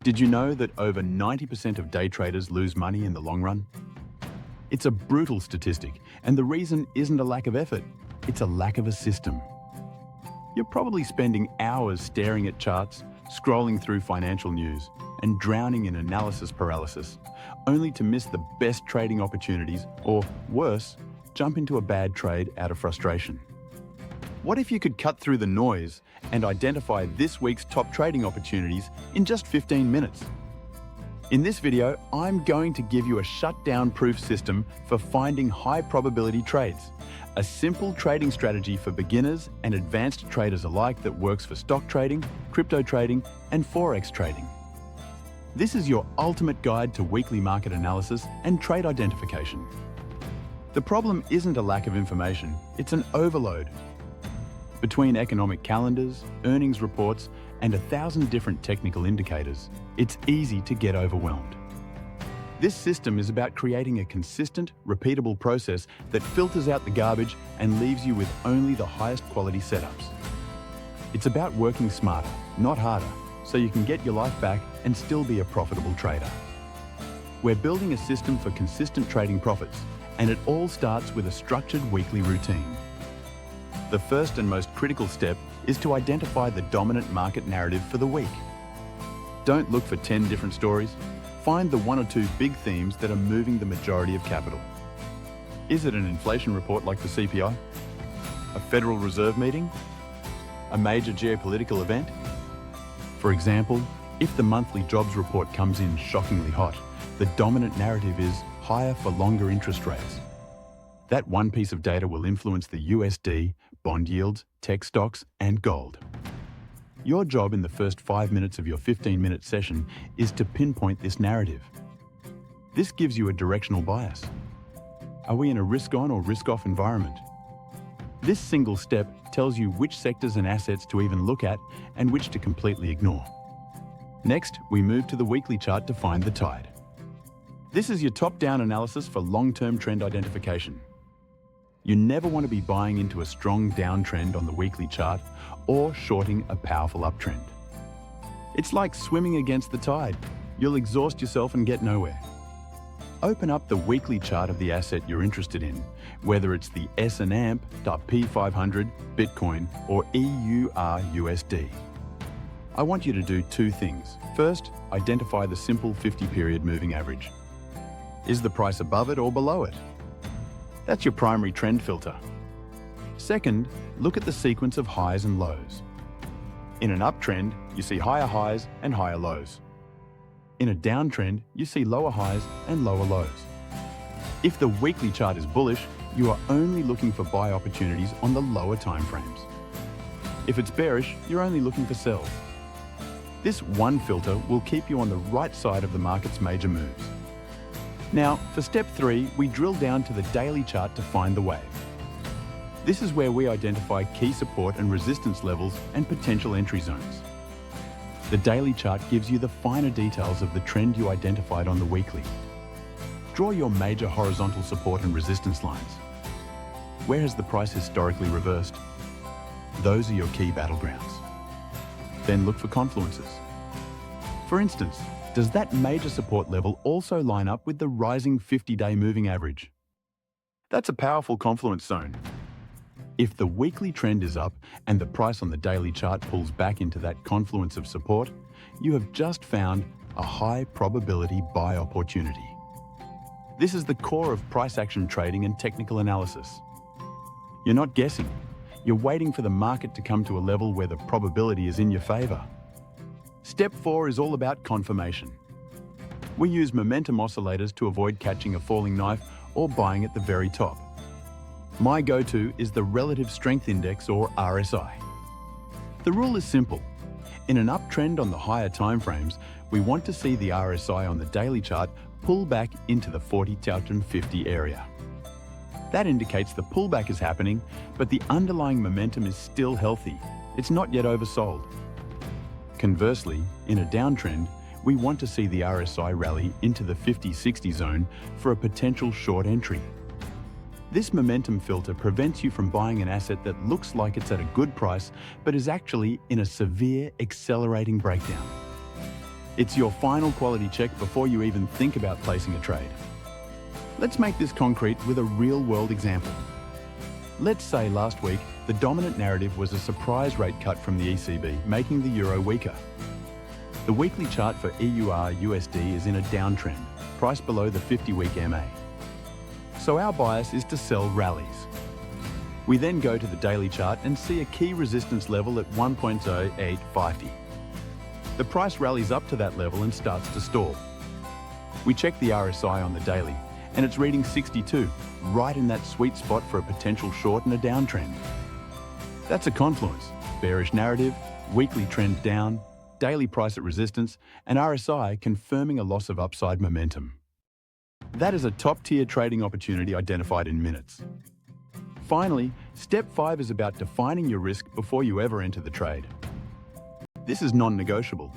Did you know that over 90% of day traders lose money in the long run? It's a brutal statistic, and the reason isn't a lack of effort, it's a lack of a system. You're probably spending hours staring at charts, scrolling through financial news, and drowning in analysis paralysis, only to miss the best trading opportunities, or worse, jump into a bad trade out of frustration. What if you could cut through the noise and identify this week's top trading opportunities in just 15 minutes? In this video, I'm going to give you a shutdown-proof system for finding high-probability trades, a simple trading strategy for beginners and advanced traders alike that works for stock trading, crypto trading, and Forex trading. This is your ultimate guide to weekly market analysis and trade identification. The problem isn't a lack of information, it's an overload. Between economic calendars, earnings reports, and 1,000 different technical indicators, it's easy to get overwhelmed. This system is about creating a consistent, repeatable process that filters out the garbage and leaves you with only the highest quality setups. It's about working smarter, not harder, so you can get your life back and still be a profitable trader. We're building a system for consistent trading profits, and it all starts with a structured weekly routine. The first and most critical step is to identify the dominant market narrative for the week. Don't look for 10 different stories. Find the one or two big themes that are moving the majority of capital. Is it an inflation report like the CPI? A Federal Reserve meeting? A major geopolitical event? For example, if the monthly jobs report comes in shockingly hot, the dominant narrative is higher for longer interest rates. That one piece of data will influence the USD, bond yields, tech stocks, and gold. Your job in the first 5 minutes of your 15-minute session is to pinpoint this narrative. This gives you a directional bias. Are we in a risk-on or risk-off environment? This single step tells you which sectors and assets to even look at and which to completely ignore. Next, we move to the weekly chart to find the tide. This is your top-down analysis for long-term trend identification. You never want to be buying into a strong downtrend on the weekly chart or shorting a powerful uptrend. It's like swimming against the tide. You'll exhaust yourself and get nowhere. Open up the weekly chart of the asset you're interested in, whether it's the S&P 500, Bitcoin, or EUR/USD. I want you to do two things. First, identify the simple 50-period moving average. Is the price above it or below it? That's your primary trend filter. Second, look at the sequence of highs and lows. In an uptrend, you see higher highs and higher lows. In a downtrend, you see lower highs and lower lows. If the weekly chart is bullish, you are only looking for buy opportunities on the lower timeframes. If it's bearish, you're only looking for sells. This one filter will keep you on the right side of the market's major moves. Now, for step 3, we drill down to the daily chart to find the wave. This is where we identify key support and resistance levels and potential entry zones. The daily chart gives you the finer details of the trend you identified on the weekly. Draw your major horizontal support and resistance lines. Where has the price historically reversed? Those are your key battlegrounds. Then look for confluences. For instance, does that major support level also line up with the rising 50-day moving average? That's a powerful confluence zone. If the weekly trend is up and the price on the daily chart pulls back into that confluence of support, you have just found a high probability buy opportunity. This is the core of price action trading and technical analysis. You're not guessing. You're waiting for the market to come to a level where the probability is in your favor. Step 4 is all about confirmation. We use momentum oscillators to avoid catching a falling knife or buying at the very top. My go-to is the Relative Strength Index, or RSI. The rule is simple. In an uptrend on the higher timeframes, we want to see the RSI on the daily chart pull back into the 40,050 area. That indicates the pullback is happening, but the underlying momentum is still healthy. It's not yet oversold. Conversely, in a downtrend, we want to see the RSI rally into the 50-60 zone for a potential short entry. This momentum filter prevents you from buying an asset that looks like it's at a good price, but is actually in a severe accelerating breakdown. It's your final quality check before you even think about placing a trade. Let's make this concrete with a real-world example. Let's say last week, the dominant narrative was a surprise rate cut from the ECB, making the euro weaker. The weekly chart for EUR/USD is in a downtrend, priced below the 50-week MA. So our bias is to sell rallies. We then go to the daily chart and see a key resistance level at 1.0850. The price rallies up to that level and starts to stall. We check the RSI on the daily, and it's reading 62, right in that sweet spot for a potential short and a downtrend. That's a confluence: bearish narrative, weekly trend down, daily price at resistance, and RSI confirming a loss of upside momentum. That is a top-tier trading opportunity identified in minutes. Finally, step 5 is about defining your risk before you ever enter the trade. This is non-negotiable.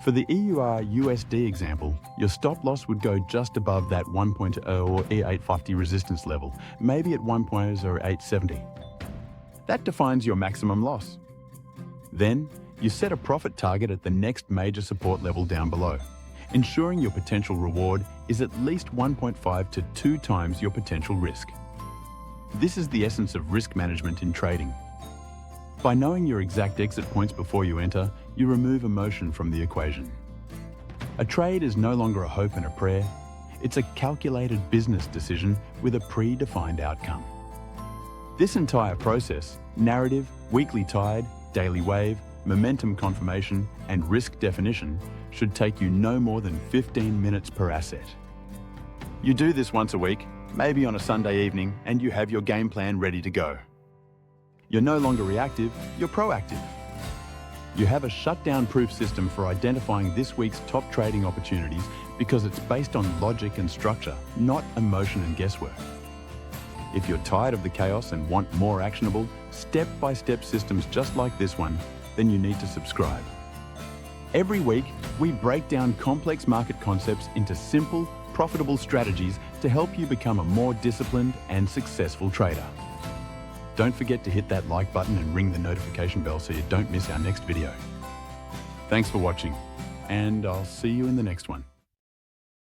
For the EUR/USD example, your stop loss would go just above that 1.0 or E850 resistance level, maybe at 1.0870. That defines your maximum loss. Then, you set a profit target at the next major support level down below, ensuring your potential reward is at least 1.5 to 2 times your potential risk. This is the essence of risk management in trading. By knowing your exact exit points before you enter, you remove emotion from the equation. A trade is no longer a hope and a prayer. It's a calculated business decision with a predefined outcome. This entire process, narrative, weekly tide, daily wave, momentum confirmation, and risk definition, should take you no more than 15 minutes per asset. You do this once a week, maybe on a Sunday evening, and you have your game plan ready to go. You're no longer reactive, you're proactive. You have a shutdown-proof system for identifying this week's top trading opportunities because it's based on logic and structure, not emotion and guesswork. If you're tired of the chaos and want more actionable, step-by-step systems just like this one, then you need to subscribe. Every week, we break down complex market concepts into simple, profitable strategies to help you become a more disciplined and successful trader. Don't forget to hit that like button and ring the notification bell so you don't miss our next video. Thanks for watching, and I'll see you in the next one.